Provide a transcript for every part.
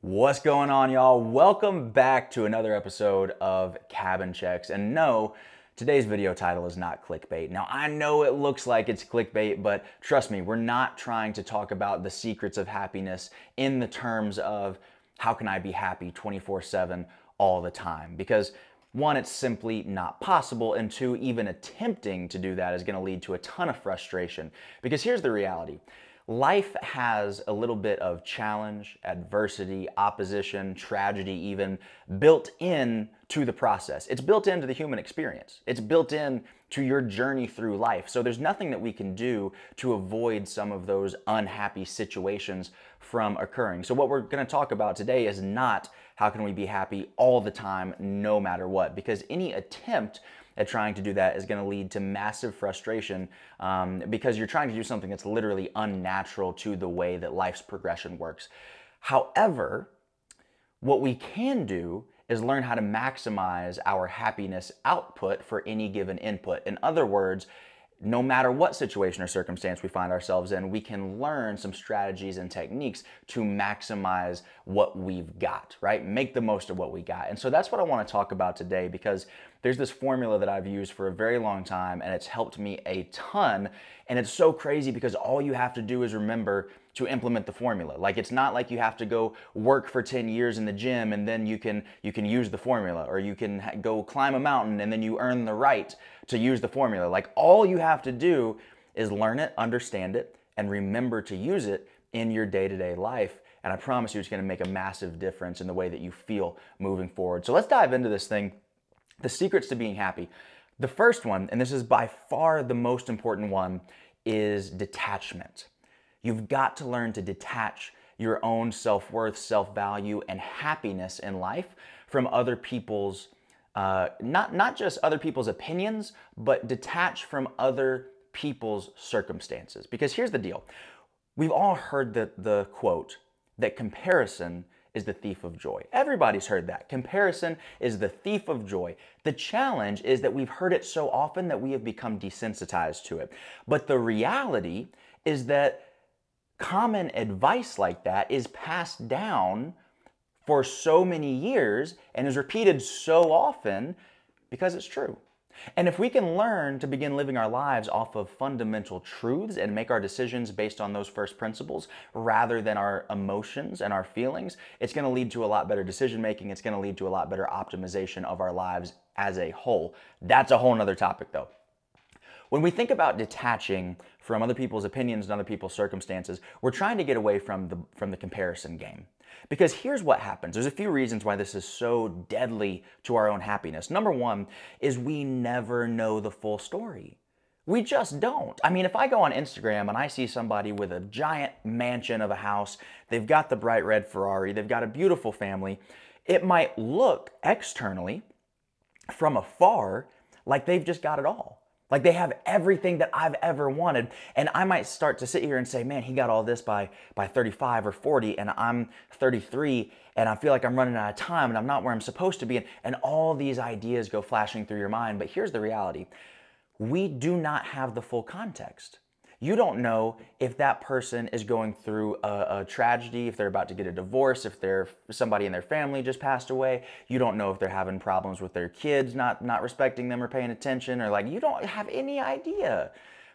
What's going on, y'all? Welcome back to another episode of Cabin Checks. And no, today's video title is not clickbait. Now, I know it looks like it's clickbait, but trust me, we're not trying to talk about the secrets of happiness in the terms of how can I be happy 24/7 all the time? Because one, it's simply not possible, and two, even attempting to do that is going to lead to a ton of frustration. Because here's the reality. Life has a little bit of challenge, adversity, opposition, tragedy even built in to the process. It's built into the human experience. It's built in to your journey through life. So there's nothing that we can do to avoid some of those unhappy situations from occurring. So what we're going to talk about today is not how can we be happy all the time, no matter what, because any attempt at trying to do that is going to lead to massive frustration because you're trying to do something that's literally unnatural to the way that life's progression works. However, what we can do is learn how to maximize our happiness output for any given input. In other words, no matter what situation or circumstance we find ourselves in, we can learn some strategies and techniques to maximize what we've got, right? Make the most of what we got. And so that's what I want to talk about today, because there's this formula that I've used for a very long time and it's helped me a ton. And it's so crazy because all you have to do is remember to implement the formula. Like, it's not like you have to go work for 10 years in the gym and then you can use the formula, or you can go climb a mountain and then you earn the right to use the formula. Like, all you have to do is learn it, understand it, and remember to use it in your day-to-day life. And I promise you it's going to make a massive difference in the way that you feel moving forward. So let's dive into this thing. The secrets to being happy. The first one, and this is by far the most important one, is detachment. You've got to learn to detach your own self-worth, self-value, and happiness in life from other people's, not just other people's opinions, but detach from other people's circumstances. Because here's the deal. We've all heard the quote that comparison is the thief of joy. Everybody's heard that. Comparison is the thief of joy. The challenge is that we've heard it so often that we have become desensitized to it. But the reality is that common advice like that is passed down for so many years and is repeated so often because it's true. And if we can learn to begin living our lives off of fundamental truths and make our decisions based on those first principles rather than our emotions and our feelings, it's going to lead to a lot better decision making. It's going to lead to a lot better optimization of our lives as a whole. That's a whole nother topic though. When we think about detaching from other people's opinions and other people's circumstances, we're trying to get away from the comparison game. Because here's what happens. There's a few reasons why this is so deadly to our own happiness. Number one is we never know the full story. We just don't. I mean, if I go on Instagram and I see somebody with a giant mansion of a house, they've got the bright red Ferrari, they've got a beautiful family, it might look externally from afar like they've just got it all. Like they have everything that I've ever wanted. And I might start to sit here and say, man, he got all this by 35 or 40 and I'm 33 and I feel like I'm running out of time and I'm not where I'm supposed to be. And all these ideas go flashing through your mind. But here's the reality. We do not have the full context. You don't know if that person is going through a tragedy, if they're about to get a divorce, if somebody in their family just passed away. You don't know if they're having problems with their kids not respecting them or paying attention, or like, you don't have any idea.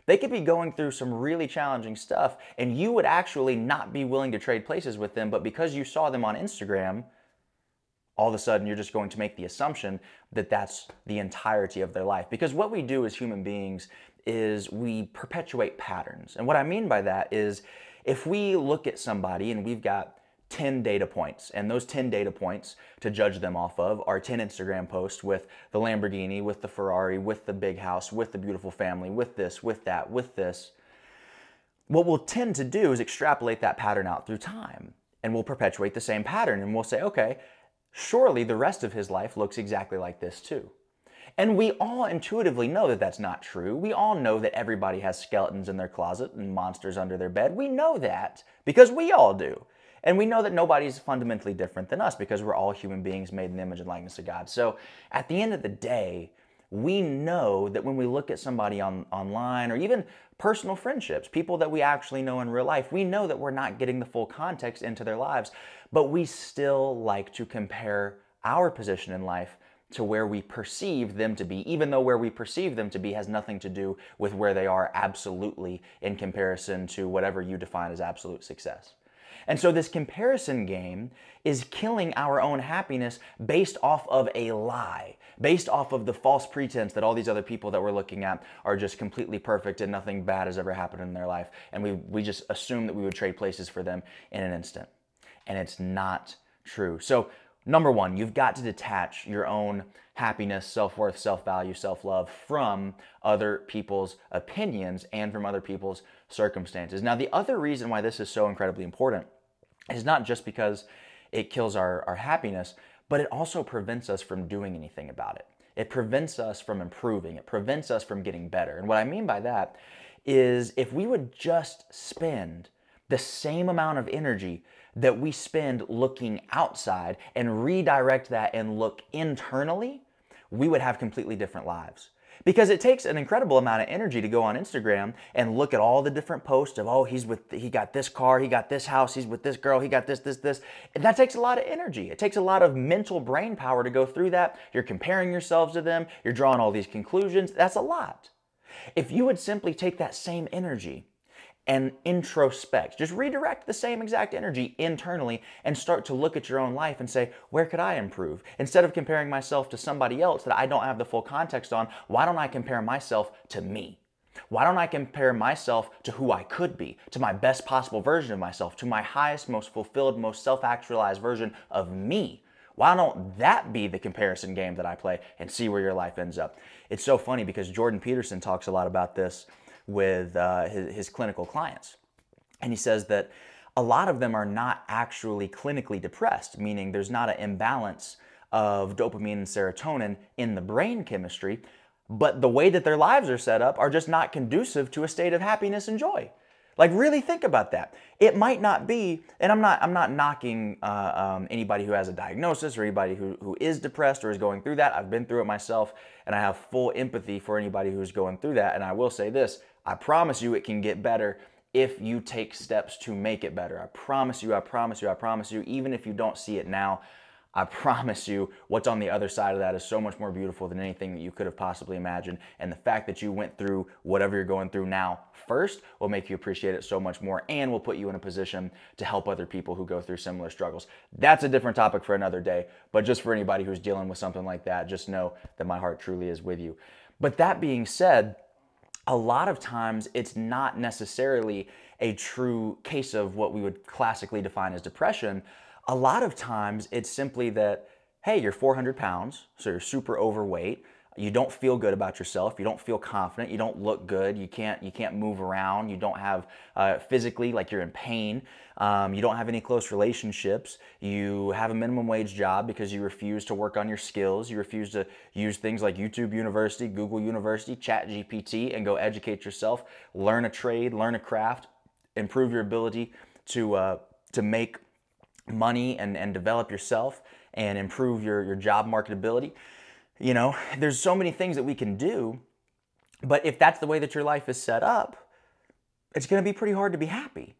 They could be going through some really challenging stuff and you would actually not be willing to trade places with them, but because you saw them on Instagram, all of a sudden you're just going to make the assumption that that's the entirety of their life. Because what we do as human beings is we perpetuate patterns. And what I mean by that is if we look at somebody and we've got 10 data points, and those 10 data points to judge them off of are 10 Instagram posts with the Lamborghini, with the Ferrari, with the big house, with the beautiful family, with this, with that, with this, what we'll tend to do is extrapolate that pattern out through time. And we'll perpetuate the same pattern and we'll say, okay, surely the rest of his life looks exactly like this too. And we all intuitively know that that's not true. We all know that everybody has skeletons in their closet and monsters under their bed. We know that because we all do. And we know that nobody's fundamentally different than us because we're all human beings made in the image and likeness of God. So at the end of the day, we know that when we look at somebody online or even personal friendships, people that we actually know in real life, we know that we're not getting the full context into their lives, but we still like to compare our position in life to where we perceive them to be, even though where we perceive them to be has nothing to do with where they are absolutely in comparison to whatever you define as absolute success. And so this comparison game is killing our own happiness based off of a lie, based off of the false pretense that all these other people that we're looking at are just completely perfect and nothing bad has ever happened in their life. And we just assume that we would trade places for them in an instant. And it's not true. So number one, you've got to detach your own happiness, self-worth, self-value, self-love from other people's opinions and from other people's circumstances. Now, the other reason why this is so incredibly important is not just because it kills our happiness, but it also prevents us from doing anything about it. It prevents us from improving. It prevents us from getting better. And what I mean by that is if we would just spend the same amount of energy that we spend looking outside and redirect that and look internally, we would have completely different lives. Because it takes an incredible amount of energy to go on Instagram and look at all the different posts of, oh, he got this car, he got this house, he's with this girl, he got this. And that takes a lot of energy. It takes a lot of mental brain power to go through that. You're comparing yourselves to them. You're drawing all these conclusions. That's a lot. If you would simply take that same energy and introspect, just redirect the same exact energy internally and start to look at your own life and say, where could I improve? Instead of comparing myself to somebody else that I don't have the full context on, why don't I compare myself to me? Why don't I compare myself to who I could be, to my best possible version of myself, to my highest, most fulfilled, most self-actualized version of me? Why don't that be the comparison game that I play and see where your life ends up? It's so funny because Jordan Peterson talks a lot about this with his clinical clients. And he says that a lot of them are not actually clinically depressed, meaning there's not an imbalance of dopamine and serotonin in the brain chemistry, but the way that their lives are set up are just not conducive to a state of happiness and joy. Like, really think about that. It might not be, and I'm not knocking anybody who has a diagnosis or anybody who is depressed or is going through that. I've been through it myself, and I have full empathy for anybody who's going through that. And I will say this, I promise you it can get better if you take steps to make it better. I promise you, I promise you, I promise you, even if you don't see it now, I promise you what's on the other side of that is so much more beautiful than anything that you could have possibly imagined. And the fact that you went through whatever you're going through now first will make you appreciate it so much more and will put you in a position to help other people who go through similar struggles. That's a different topic for another day, but just for anybody who's dealing with something like that, just know that my heart truly is with you. But that being said, a lot of times it's not necessarily a true case of what we would classically define as depression. A lot of times it's simply that, hey, you're 400 pounds, so you're super overweight. You don't feel good about yourself. You don't feel confident. You don't look good. You can't move around. You don't have physically, like you're in pain. You don't have any close relationships. You have a minimum wage job because you refuse to work on your skills. You refuse to use things like YouTube University, Google University, ChatGPT, and go educate yourself, learn a trade, learn a craft, improve your ability to make money and develop yourself and improve your job marketability. You know, there's so many things that we can do, but if that's the way that your life is set up, it's going to be pretty hard to be happy.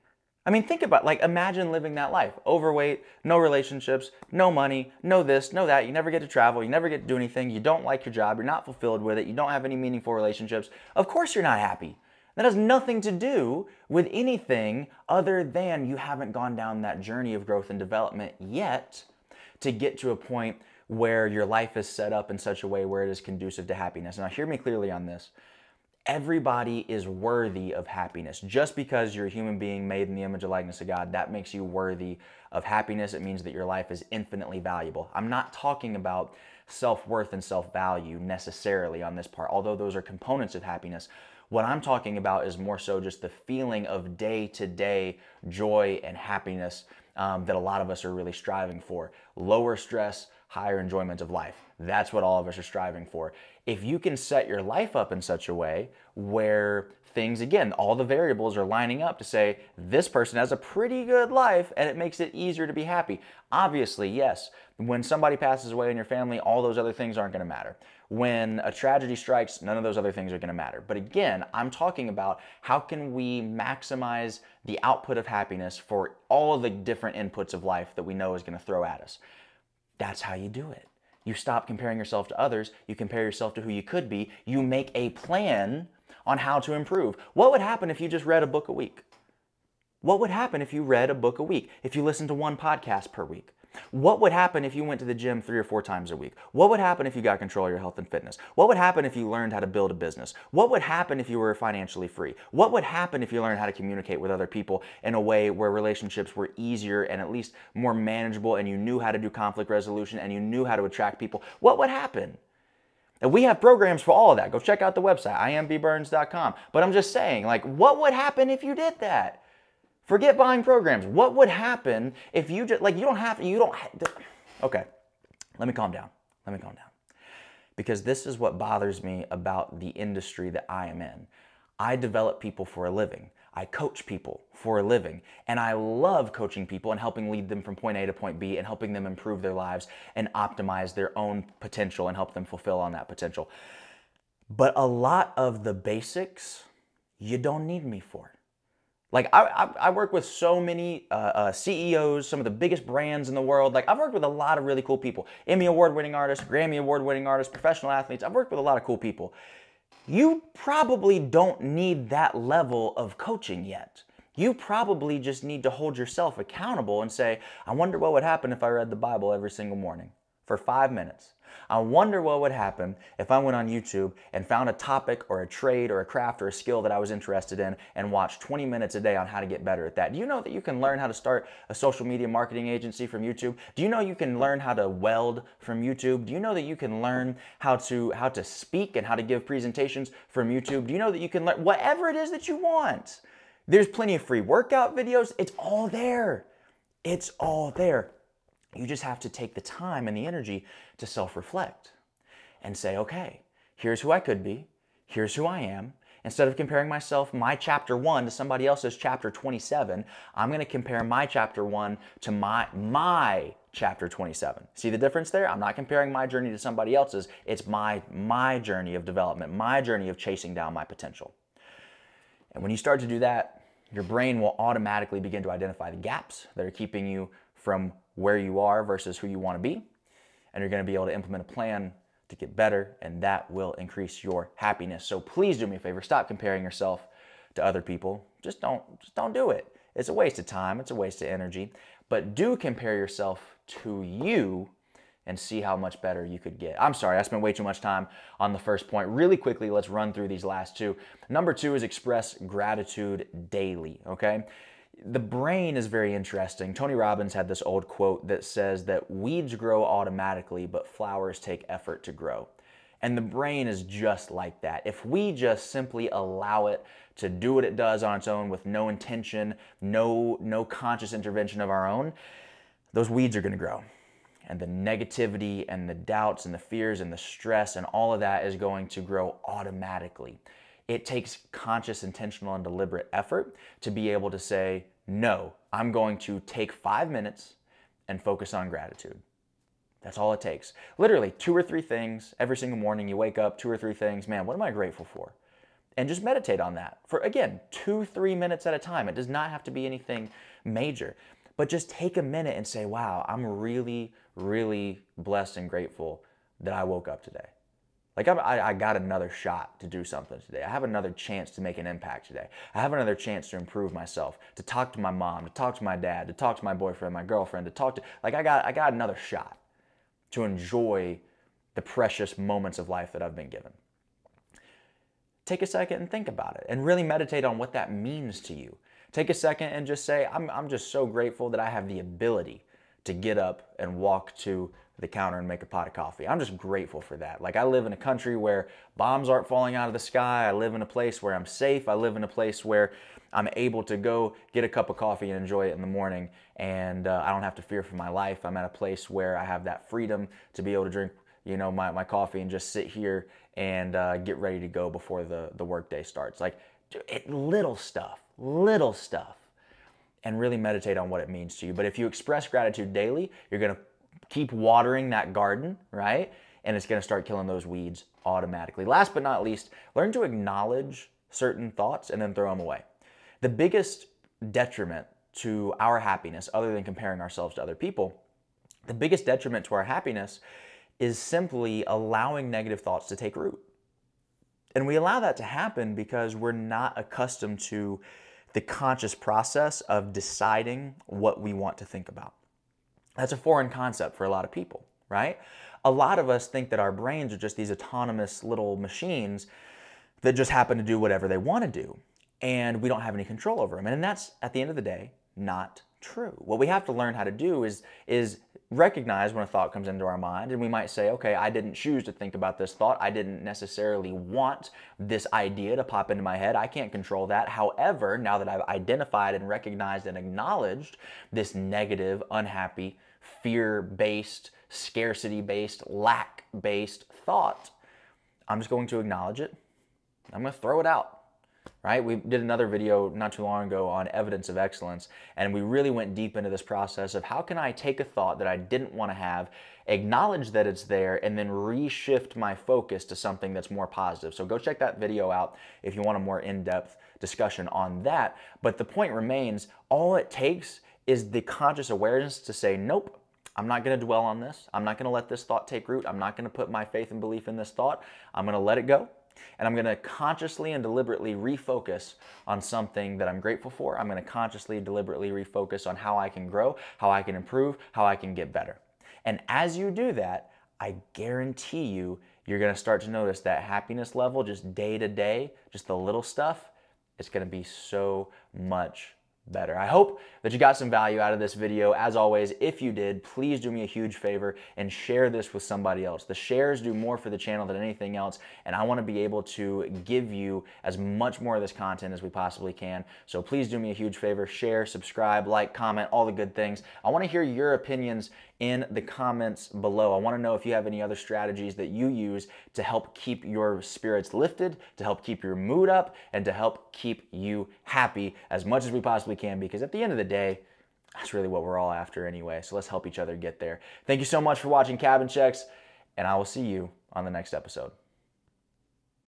I mean, think about, like, imagine living that life. Overweight, no relationships, no money, no this, no that. You never get to travel. You never get to do anything. You don't like your job. You're not fulfilled with it. You don't have any meaningful relationships. Of course you're not happy. That has nothing to do with anything other than you haven't gone down that journey of growth and development yet to get to a point where your life is set up in such a way where it is conducive to happiness. Now, hear me clearly on this. Everybody is worthy of happiness. Just because you're a human being made in the image and likeness of God, that makes you worthy of happiness. It means that your life is infinitely valuable. I'm not talking about self-worth and self-value necessarily on this part, although those are components of happiness. What I'm talking about is more so just the feeling of day-to-day joy and happiness that a lot of us are really striving for. Lower stress, higher enjoyment of life. That's what all of us are striving for. If you can set your life up in such a way where things, again, all the variables are lining up to say, this person has a pretty good life and it makes it easier to be happy. Obviously, yes, when somebody passes away in your family, all those other things aren't going to matter. When a tragedy strikes, none of those other things are going to matter. But again, I'm talking about how can we maximize the output of happiness for all of the different inputs of life that we know is going to throw at us. That's how you do it. You stop comparing yourself to others. You compare yourself to who you could be. You make a plan on how to improve. What would happen if you just read a book a week? What would happen if you read a book a week? If you listened to one podcast per week? What would happen if you went to the gym 3 or 4 times a week? What would happen if you got control of your health and fitness? What would happen if you learned how to build a business? What would happen if you were financially free? What would happen if you learned how to communicate with other people in a way where relationships were easier and at least more manageable, and you knew how to do conflict resolution and you knew how to attract people? What would happen? And we have programs for all of that. Go check out the website, iambburns.com. But I'm just saying, like, what would happen if you did that? Forget buying programs. What would happen if you just, like, okay, let me calm down. Because this is what bothers me about the industry that I am in. I develop people for a living. I coach people for a living. And I love coaching people and helping lead them from point A to point B and helping them improve their lives and optimize their own potential and help them fulfill on that potential. But a lot of the basics, you don't need me for. Like, I work with so many CEOs, some of the biggest brands in the world. Like, I've worked with a lot of really cool people. Emmy award-winning artists, Grammy award-winning artists, professional athletes. I've worked with a lot of cool people. You probably don't need that level of coaching yet. You probably just need to hold yourself accountable and say, I wonder what would happen if I read the Bible every single morning for 5 minutes. I wonder what would happen if I went on YouTube and found a topic or a trade or a craft or a skill that I was interested in and watched 20 minutes a day on how to get better at that. Do you know that you can learn how to start a social media marketing agency from YouTube? Do you know you can learn how to weld from YouTube? Do you know that you can learn how to speak and how to give presentations from YouTube? Do you know that you can learn whatever it is that you want? There's plenty of free workout videos. It's all there. It's all there. You just have to take the time and the energy to self-reflect and say, okay, here's who I could be. Here's who I am. Instead of comparing myself, my chapter 1 to somebody else's chapter 27, I'm going to compare my chapter 1 to my chapter 27. See the difference there? I'm not comparing my journey to somebody else's. It's my journey of development, my journey of chasing down my potential. And when you start to do that, your brain will automatically begin to identify the gaps that are keeping you from where you are versus who you want to be. And you're going to be able to implement a plan to get better, and that will increase your happiness. So please do me a favor, stop comparing yourself to other people. Just don't do it. It's a waste of time, it's a waste of energy. But do compare yourself to you and see how much better you could get. I'm sorry, I spent way too much time on the first point. Really quickly, let's run through these last two. Number 2 is express gratitude daily, okay? The brain is very interesting. Tony Robbins had this old quote that says that weeds grow automatically, but flowers take effort to grow. And the brain is just like that. If we just simply allow it to do what it does on its own with no intention, no conscious intervention of our own, those weeds are going to grow. And the negativity and the doubts and the fears and the stress and all of that is going to grow automatically. It takes conscious, intentional, and deliberate effort to be able to say, no, I'm going to take 5 minutes and focus on gratitude. That's all it takes. Literally 2 or 3 things every single morning. You wake up, 2 or 3 things. Man, what am I grateful for? And just meditate on that for, again, 2-3 minutes at a time. It does not have to be anything major, but just take a minute and say, wow, I'm really, really blessed and grateful that I woke up today. Like, I got another shot to do something today. I have another chance to make an impact today. I have another chance to improve myself, to talk to my mom, to talk to my dad, to talk to my boyfriend, my girlfriend, to talk to, like, I got another shot to enjoy the precious moments of life that I've been given. Take a second and think about it and really meditate on what that means to you. Take a second and just say, I'm just so grateful that I have the ability to get up and walk to the counter and make a pot of coffee. I'm just grateful for that. Like, I live in a country where bombs aren't falling out of the sky. I live in a place where I'm safe. I live in a place where I'm able to go get a cup of coffee and enjoy it in the morning, and I don't have to fear for my life. I'm at a place where I have that freedom to be able to drink, my coffee and just sit here and get ready to go before the workday starts. Like, little stuff, and really meditate on what it means to you. But if you express gratitude daily, you're gonna keep watering that garden, right? And it's gonna start killing those weeds automatically. Last but not least, learn to acknowledge certain thoughts and then throw them away. The biggest detriment to our happiness, other than comparing ourselves to other people, the biggest detriment to our happiness is simply allowing negative thoughts to take root. And we allow that to happen because we're not accustomed to the conscious process of deciding what we want to think about. That's a foreign concept for a lot of people, right? A lot of us think that our brains are just these autonomous little machines that just happen to do whatever they want to do, and we don't have any control over them. And that's, at the end of the day, not true. What we have to learn how to do is recognize when a thought comes into our mind, and we might say, okay, I didn't choose to think about this thought. I didn't necessarily want this idea to pop into my head. I can't control that. However, now that I've identified and recognized and acknowledged this negative, unhappy, fear-based, scarcity-based, lack-based thought, I'm just going to acknowledge it. I'm going to throw it out. Right? We did another video not too long ago on evidence of excellence, and we really went deep into this process of how can I take a thought that I didn't want to have, acknowledge that it's there, and then reshift my focus to something that's more positive. So go check that video out if you want a more in-depth discussion on that. But the point remains, all it takes is the conscious awareness to say, nope, I'm not going to dwell on this. I'm not going to let this thought take root. I'm not going to put my faith and belief in this thought. I'm going to let it go. And I'm going to consciously and deliberately refocus on something that I'm grateful for. I'm going to consciously and deliberately refocus on how I can grow, how I can improve, how I can get better. And as you do that, I guarantee you, you're going to start to notice that happiness level just day to day, just the little stuff, it's going to be so much better. I hope that you got some value out of this video. As always, if you did, please do me a huge favor and share this with somebody else. The shares do more for the channel than anything else, and I want to be able to give you as much more of this content as we possibly can. So please do me a huge favor, share, subscribe, like, comment, all the good things. I want to hear your opinions in the comments below. I want to know if you have any other strategies that you use to help keep your spirits lifted, to help keep your mood up, and to help keep you happy as much as we possibly can, because at the end of the day, that's really what we're all after anyway. So let's help each other get there. Thank you so much for watching Cabin Checks, and I will see you on the next episode.